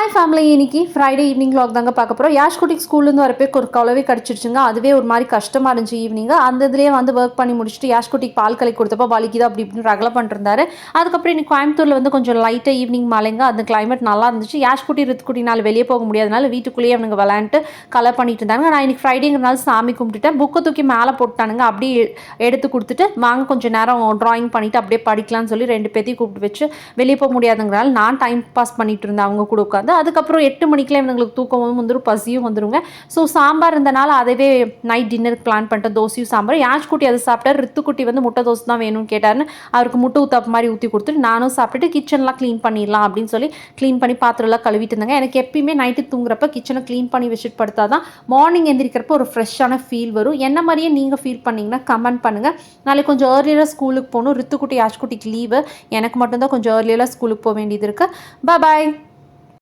Hi family, இன்னைக்கு Friday evening vlog தாங்க பார்க்க போகிறோம். யாஷ் குட்டிக்கு ஸ்கூல்லேருந்து வரப்போ ஒரு குலவே கிடச்சிருச்சுங்க. அதுவே ஒரு மாதிரி கஷ்டமாக இருந்துச்சு ஈவினிங்கு. அந்த இதுலேயே வந்து ஒர்க் பண்ணி முடிச்சுட்டு யாஷ் குட்டிக்கு பால் கலக்கி கொடுத்தப்போ வலிக்குது அப்படி இப்படின்னு ரகலை பண்ணிருந்தாரு. அதுக்கப்புறம் இன்னைக்கு கோயம்புத்தூரில் வந்து கொஞ்சம் லைட்டாக ஈவினிங் மழைங்க. அந்த கிளைமேட் நல்லா இருந்துச்சு. யாஷ் குட்டி ரித்துக்குட்டினால வெளியே போக முடியாதனால வீட்டுக்குள்ளேயே அவனுங்க விளையாண்டு கலர் பண்ணிட்டு இருந்தாங்க. நான் இன்னைக்கு ஃப்ரைடேங்கிறனால சாமி கும்பிட்டுட்டேன். புக்கை தூக்கி மேலே போட்டானுங்க. அப்படியே எடுத்து கொடுத்துட்டு வாங்க கொஞ்சம் நேரம் ட்ராயிங் பண்ணிவிட்டு அப்படியே படிக்கலாம்னு சொல்லி 2 பேத்தையும் கூப்பிட்டு வச்சு வெளியே போக முடியாதுங்கிறனால நான் டைம் பாஸ் பண்ணிட்டு இருந்தேன் அவங்க கூட உட்காந்து. அதுக்கப்புறம் 8 மணிக்கெலாம் இவங்களுக்கு தூக்கம் வந்துடும், பசியும் வந்துருங்க. ஸோ சாம்பார் இருந்தனால அதவே நைட் டின்னருக்கு பிளான் பண்ணிட்டேன். தோசையும் சாம்பார். யாஷ் குட்டி அதை சாப்பிட்டார். ரித்துக்குட்டி வந்து முட்டை தோசை தான் வேணும்னு கேட்டாருன்னு அவருக்கு முட்டை ஊத்தாப்பு மாதிரி ஊற்றி கொடுத்துட்டு நானும் சாப்பிட்டுட்டு கிச்சன்லாம் க்ளீன் பண்ணிடலாம் அப்படின்னு சொல்லி க்ளீன் பண்ணி பாத்திரம்லாம் கழுவிட்டு இருந்தாங்க. எனக்கு எப்பயுமே நைட்டு தூங்குறப்ப கிச்சனை க்ளீன் பண்ணி வச்சுட்டு படுத்தா தான் மார்னிங் எந்திரிக்கிறப்ப ஒரு ஃப்ரெஷ்ஷான ஃபீல் வரும். என்ன மாதிரியே நீங்கள் ஃபீல் பண்ணிங்கன்னா கமெண்ட் பண்ணுங்கள். நாளைக்கு கொஞ்சம் ஏர்லியராக ஸ்கூலுக்கு போகணும். ரித்துக்குட்டி யாஷ் குட்டிக்கு லீவு. எனக்கு மட்டும்தான் கொஞ்சம் ஏர்லியராக ஸ்கூலுக்கு போக வேண்டியது இருக்குது. பாய்.